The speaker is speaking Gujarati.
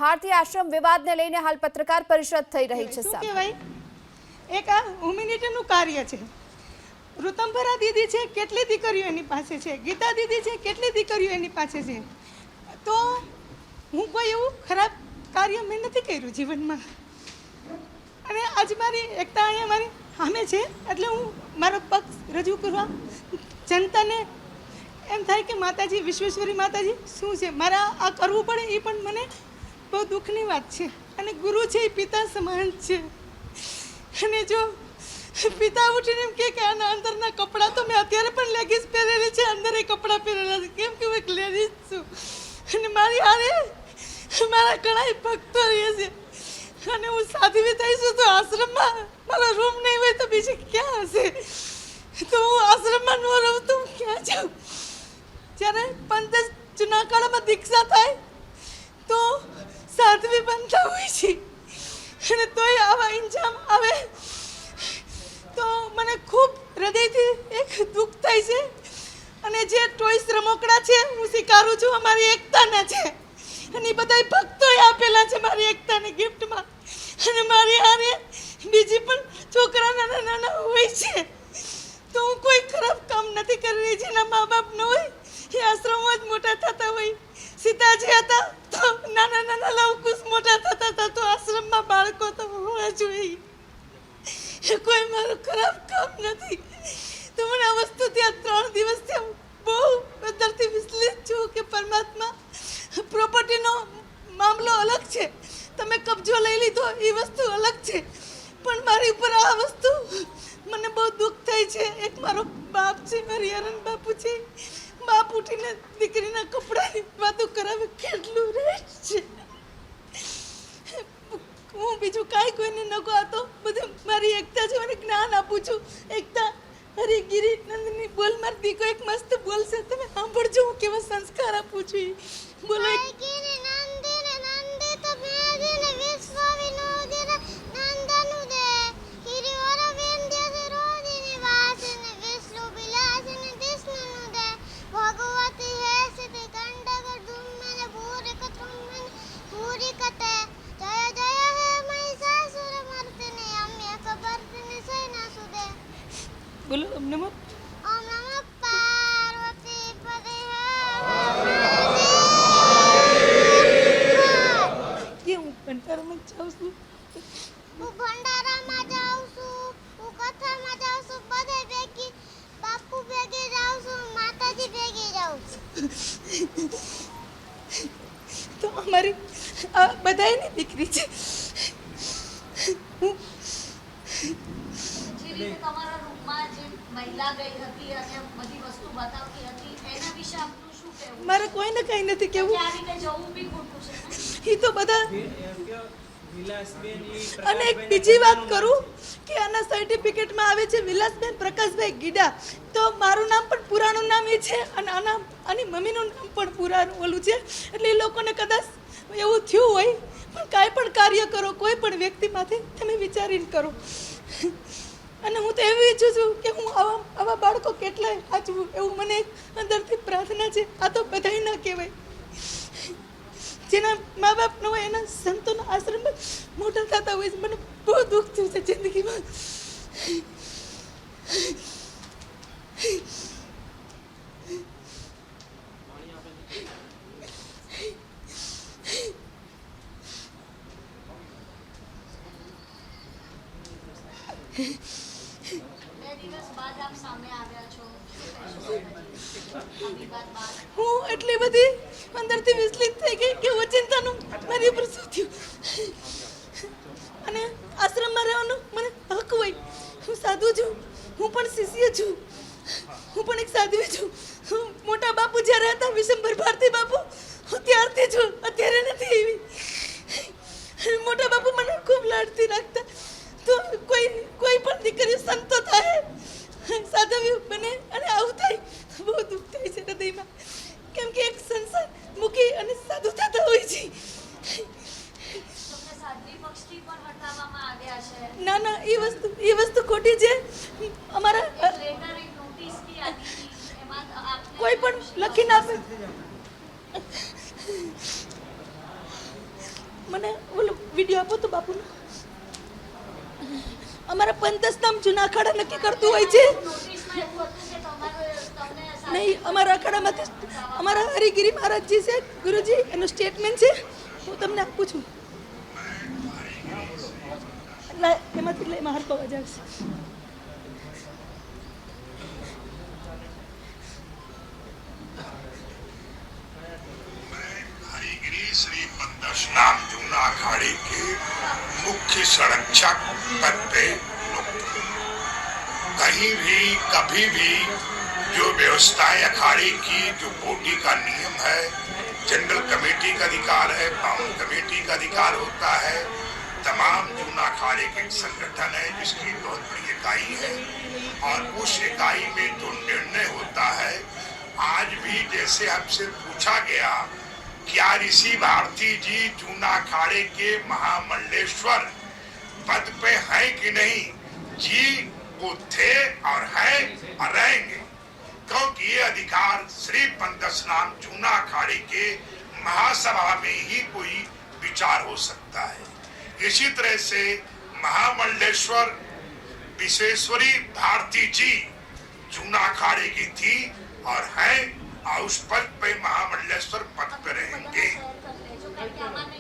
ભારતીય આશ્રમ વિવાદને લઈને હાલ પત્રકાર પરિષદ થઈ રહી છે. શું કહેવાય, એક આ હ્યુમેનિટીનું કાર્ય છે. ઋતંભરા દીદી છે, કેટલી દીકરીઓ એની પાસે છે. ગીતા દીદી છે, કેટલી દીકરીઓ એની પાસે છે. તો હું કોઈ એવું ખરાબ કાર્ય મેં નથી કર્યું જીવનમાં. અને આજ મારી એકતા અહીંયા મારી સામે છે, એટલે હું મારો પક્ષ રજૂ કરવા જનતાને એમ થાય કે માતાજી, વિશ્વેશ્વરી માતાજી શું છે, મારા આ કરવું પડે એ પણ મને બહુ દુઃખની વાત છે. અને ગુરુ છે એ પિતા સમાન છે. અને જો પિતા ઉઠીને એમ કે આના અંદરના કપડાં, તો મેં અત્યારે પણ લેગીસ પહેરેલી છે, અંદર એ કપડાં પહેરેલા છે, કેમ કે હું એક લેડીઝ છું. અને મારી હારે મારા ઘણા ભક્તો રહે છે. અને હું સાધ્વી થઈશું તો આશ્રમમાં મારો રૂમ નહીં હોય તો બીજે ક્યાં હશે? તો હું આશ્રમમાં ન રહું તો હું ક્યાં જાઉં? જ્યારે પંથ જૂના કાળમાં દીક્ષા થાય તો સાધ્વી બનતા હોય છે, અને તોય આવા ઇન્જામ આવે તો મને ખૂબ હૃદયથી એક દુઃખ થાય છે. અને જે ટોયસ રમકડા છે હું સ્વીકારું છું, અમારી એકતાના છે, અને એ બધા ભક્તોએ આપેલા છે મારી એકતાને ગિફ્ટમાં. અને મારી હારે બીજી પણ છોકરા નાના નાના હોય છે. તો હું કોઈ ખરાબ કામ નથી કરી રહી. જેના મા બાપ ન હોય એ આશ્રમમાં જ મોટા થતા હોય. સીતાજી હતા તો નાના નાના લવકુશ મોટા થતા હતા, તો આશ્રમમાં બાળકો તો હોવા જોઈએ. કોઈ મારું ખરાબ કામ નથી. તો મને આ વસ્તુ ત્યાં 3 દિવસથી બહુ અંદરથી વિચલિત છું કે પરમાત્મા, પ્રોપર્ટીનો મામલો અલગ છે, તમે કબજો લઈ લીધો એ વસ્તુ અલગ છે, પણ મારી ઉપર આ વસ્તુ મને બહુ દુઃખ થાય છે. એક મારો બાપ છે, મારી હરણ બાપુ છે. બાપ ઉઠીને દીકરીના કપડાની વાતો કરાવે, કેટલું રેટ છે. હું બીજું કાંઈ કોઈને ન કહો, તો બધું મારી એકતા છે, મને જ્ઞાન આપું છું. એકતા હરિગીરી નંદની બોલ, મારી દીકો એક મસ્ત બોલશે, તમે સાંભળજો હું કેવા સંસ્કાર આપું છું. બોલો. બોલો. ઓમ નમઃ પાર્વતી પદે. કે હું ભંડારામાં જાઉં છું, હું ભંડારામાં જાઉં છું, હું કથામાં જાઉં છું, બધે ભેગી બાપુ ભેગી જાઉં છું, માતાજી ભેગી જાઉં છું. તો અમારી આ બધાયની દીકરી છે. હું જે રીતે તમારા રૂમમાં જે મહિલા ગઈ હતી અને બધી વસ્તુ બતાવતી હતી, એના વિશે આપનું શું કહેવું? મારે કોઈને કંઈ નથી કહેવું. આ રીતે જવું બી ખોટું છે ને? એ તો બધા. અને એક બીજી વાત કરું કે આના સર્ટિફિકેટમાં આવે છે વિલાસબેન પ્રકાશભાઈ ગીડા. તો મારું નામ પણ પુરાણું નામ એ છે, અને આની મમ્મીનું નામ પણ પુરાણું ઓલું છે. એટલે એ લોકોને કદાચ એવું થયું હોય, પણ કાંઈ પણ કાર્ય કરો, કોઈ પણ વ્યક્તિમાંથી તમે વિચારીને કરો. અને હું તો એવું ઈચ્છું છું કે હું આવા બાળકો કેટલાય સાચવું, એવું મને અંદરથી પ્રાર્થના છે. આ તો બધાય ના કહેવાય. જેના મા બાપ ન હોય એના સંતોના આશ્રમમાં મોટા થતા હોય છે. મને બહુ દુઃખ થયું છે જિંદગીમાં. હું એટલી બધી અંદરથી વિચલિત થઈ ગઈ કે ઓચિંતાનું મારી ઉપર શું થયું. અને આશ્રમમાં રહેવાનો મને હક હોય. હું સાધુ છું, હું પણ શિષ્ય છું, હું પણ એક સાધ્વી છું. હું મોટા બાપુ જ્યારે હતા, વિશંભર ભારતી બાપુ, હું ત્યારથી છું, અત્યારે નથી એવી. મોટા બાપુ મને ખૂબ લાડથી રાખતા. તો કોઈ પણ દીકરીઓ સંતો થાય, સાધવ્યું બને, અને આવું થાય બહુ દુઃખ થાય છે હૃદયમાં. કેમ કે એક સંસાર મૂકી અને સાધુ થતા હોય છે. મને ઓલો વિડીયો આપો તો બાપુનો. અમારા પંથસ્નામ જૂના અખાડા નક્કી કરતું હોય છે. નોટિસમાં એવું હતું કે તમને નહીં, અમારા અખાડામાંથી અમારા હરિગીરી મહારાજજી છે ગુરુજી, એનું સ્ટેટમેન્ટ છે, હું તમને આપું છું. એટલે એમાંથી એટલે એમાં હરકો અવાજ આવશે. हरिगिरी श्री पंदशनाम जूना अखाड़े के मुख्य संरक्षक पद पे नियुक्त। कहीं भी कभी भी जो व्यवस्थाएं अखाड़े की, जो बोर्डी का नियम है, जनरल कमेटी का अधिकार है, बाउंड कमेटी का अधिकार होता है, तमाम जूना अखाड़े के एक संगठन है जिसकी बहुत बड़ी इकाई है और उस इकाई में जो निर्णय होता है, आज भी जैसे हमसे पूछा गया क्या ऋषि भारती जी जूना अखाड़े के महामंडलेश्वर पद पे हैं कि नहीं? जी वो थे और हैं और रहेंगे, क्योंकि ये अधिकार श्री पंदशनाम जूना अखाड़े के महासभा में ही कोई विचार हो सकता है। इसी तरह से महामंडलेश्वर विश्वेश्वरी भारती जी जूना अखाड़े की थी और हैं और उस पद पे महामंडलेश्वर पद पे रहेंगे। શેર કરી લેજો કારણ કે આમાં નહીં